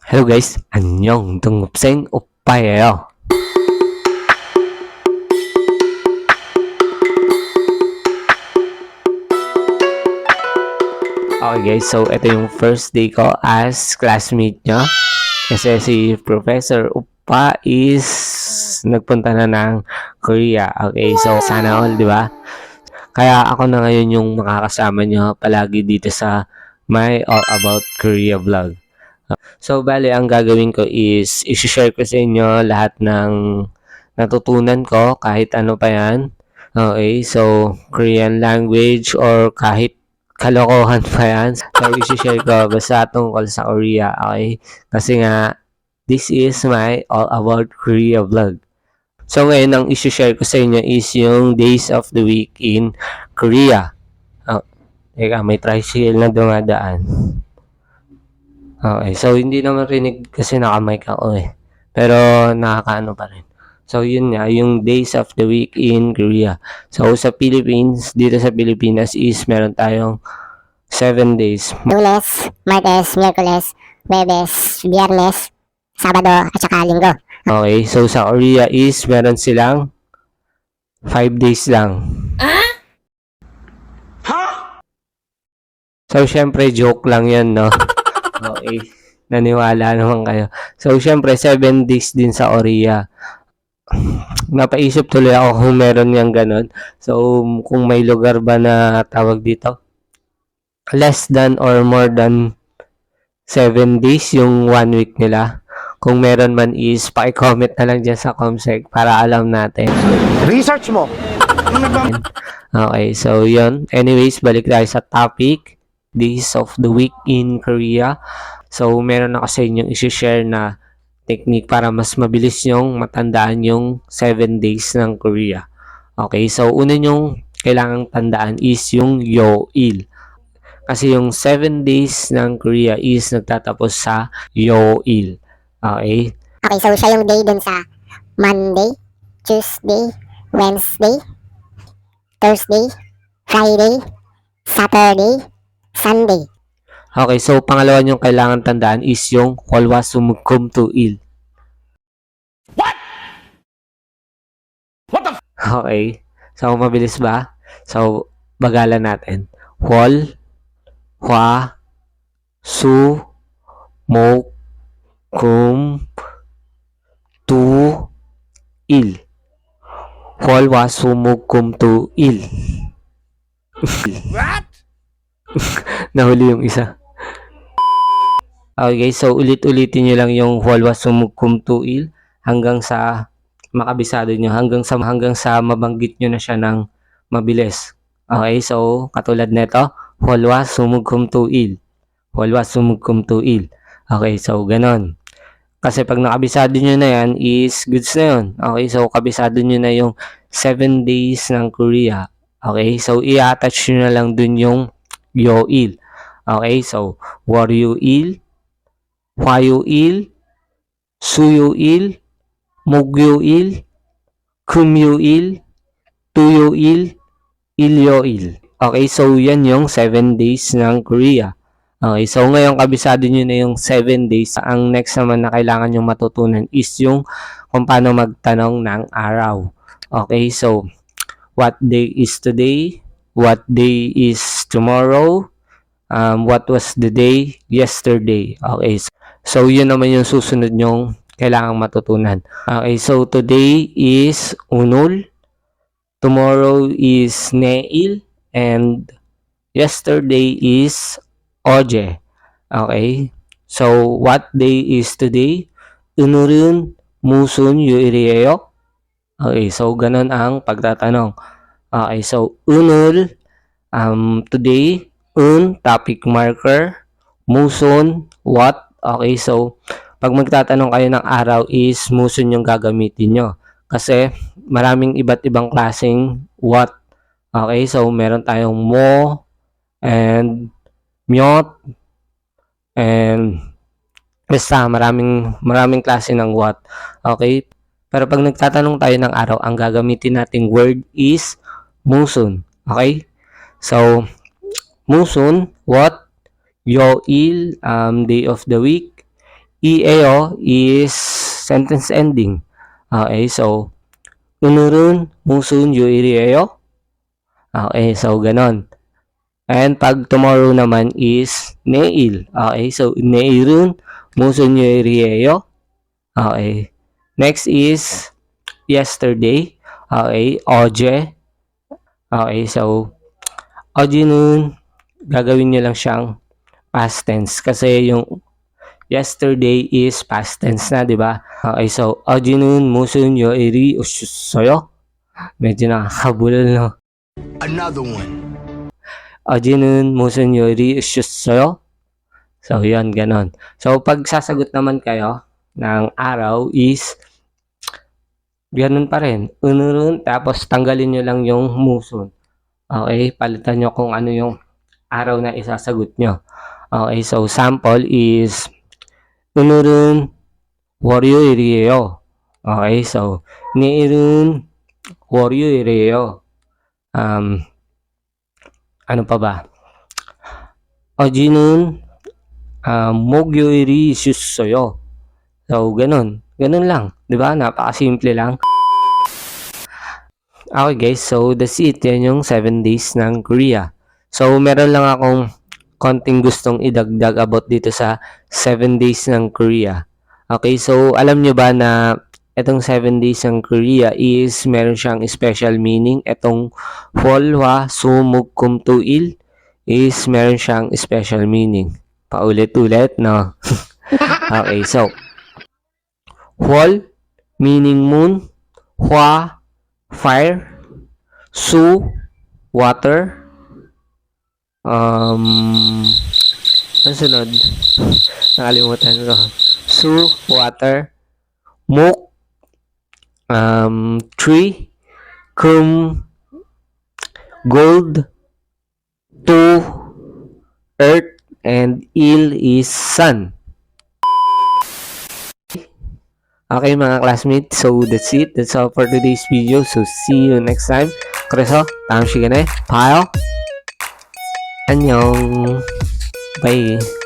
Hello guys, 안녕, 동급생 오빠예요. Okay guys, so ito yung first day ko as classmate nyo. Kasi si Professor Upa is nagpunta na ng Korea. Okay, so sana all, di ba? Kaya ako na ngayon yung makakasama nyo palagi dito sa My All About Korea vlog. So, bale, ang gagawin ko is isi-share ko sa inyo lahat ng natutunan ko, kahit ano pa yan. Okay, so, Korean language or kahit kalokohan pa yan. So, isi-share ko basta tungkol sa Korea, okay? Kasi nga, this is my All About Korea vlog. So, ngayon, ang isi-share ko sa inyo is yung days of the week in Korea. Oh, teka, may tricycle na dumadaan. Okay, so hindi naman rinig kasi naka-mic ako eh. Pero nakakaano pa rin. So yun nga, yung days of the week in Korea. So sa Philippines, dito sa Pilipinas is meron tayong 7 days. Lunes, Martes, Miyerkules, Huwebes, Biyernes, Sabado, at saka Linggo. Okay, so sa Korea is meron silang 5 days lang. So syempre joke lang yan, no? Okay, naniwala naman kayo. So syempre 7 days din sa Korea. Napaisip tuloy ako kung meron yang ganun. So, kung may lugar ba na tawag dito, less than or more than 7 days yung 1 week nila. Kung meron man is, paki-comment na lang dyan sa Comsec para alam natin. Research mo. Okay, so yun. Anyways, balik tayo sa topic. Days of the week in Korea. So, meron ako sa inyong isi-share na technique para mas mabilis nyong matandaan yung 7 days ng Korea. Okay, so una nyong kailangang tandaan is yung Yo-il. Kasi yung 7 days ng Korea is nagtatapos sa Yo-il. Okay? Okay, so siya yung day dun sa Monday, Tuesday, Wednesday, Thursday, Friday, Saturday, Sunday. Okay, so pangalawa nyong kailangan tandaan is yung Hwalwasumugkumtuil. What the Okay. So, mabilis ba? So, bagalan natin. Hwal, Hwa, Su, Mo, Kum, Tu, Il. Hwalwasumugkumtuil. What? Nahuli yung isa. Okay, so ulit-ulitin nyo lang yung Hwalwasumugkumtuil hanggang sa makabisado nyo, hanggang sa mabanggit nyo na siya ng mabilis. Okay, so katulad nito, Hwalwasumugkumtuil. Hwalwasumugkumtuil. Okay, so ganon. Kasi pag nakabisado nyo na yan is goods na yun. Okay, so kabisado nyo na yung 7 days ng Korea. Okay, so i-attach nyo na lang dun yung Yo-il. Okay, so Waryu-il, Hwayu-il, Suyu-il, Mugyu-il, Kumyu-il, Tuyu-il, Ilyo-il. Okay, so yan yung 7 days ng Korea. Okay, so ngayon kabisado nyo na yung 7 days. Ang next naman na kailangan nyo matutunan is yung kung paano magtanong ng araw. Okay, so what day is today? What day is tomorrow? What was the day yesterday? Okay, so yun naman yung susunod nyong kailangang matutunan. Okay, so today is Unul, tomorrow is Neil, and yesterday is Oje. Okay, so what day is today? Unurun, Musun, Yuiriyeo. Okay, so ganun ang pagtatanong. Okay, so Unul, today, topic marker, muson, what. Okay, so pag magtatanong kayo ng araw is muson yung gagamitin nyo. Kasi maraming iba't ibang klaseng what. Okay, so meron tayong mo and myot and basta maraming klase ng what. Okay, pero pag nagtatanong tayo ng araw, ang gagamitin nating word is muson. Okay, so muson, what? Yo-il, day of the week. EAO is sentence ending. Okay, so o늘은 무슨 요일이에요? Okay, so ganon. And pag tomorrow naman is 내일. Okay, so 내일은 무슨 요일이에요? Okay. Next is yesterday. Okay, 어제. Okay, so 어제는 gagawin nyo lang siyang past tense kasi yung yesterday is past tense na, di ba? Okay, so 어제는 무슨 요일이 있었어요? Medyo nakakabulol, no? Another one. 어제는 무슨 요일이 있었어요? So, yun, ganon. So, pag sasagot naman kayo ng araw is ganun pa rin. 오늘은, tapos tanggalin nyo lang yung musun. Okay? Palitan nyo kung ano yung araw na isasagot nyo. Okay? So, sample is 오늘은 월요일이에요. Okay? So, 내일은 월요일이에요. Ano pa ba? 어제는 목요일이 있었어요. So, ganun. Ganun lang. Diba? Napakasimple lang. Okay guys, so that's it. Yan yung 7 days ng Korea. So, meron lang akong konting gustong idagdag about dito sa 7 days ng Korea. Okay, so alam nyo ba na itong 7 days ng Korea is meron siyang special meaning. Itong Hwolhwa Sumukkumtuil is meron siyang special meaning. Paulit-ulit, no? Okay, so Hwol, meaning moon. Hwa, fire. Su, water. Ang sunod? Nakalimutan ko. Su, water. Muk, tree. Kum, gold. Tu, earth. And il is sun. Okay mga classmates, so that's it. That's all for today's video. So see you next time. 그래서 다음 시간에 봐요. 안녕. Bye.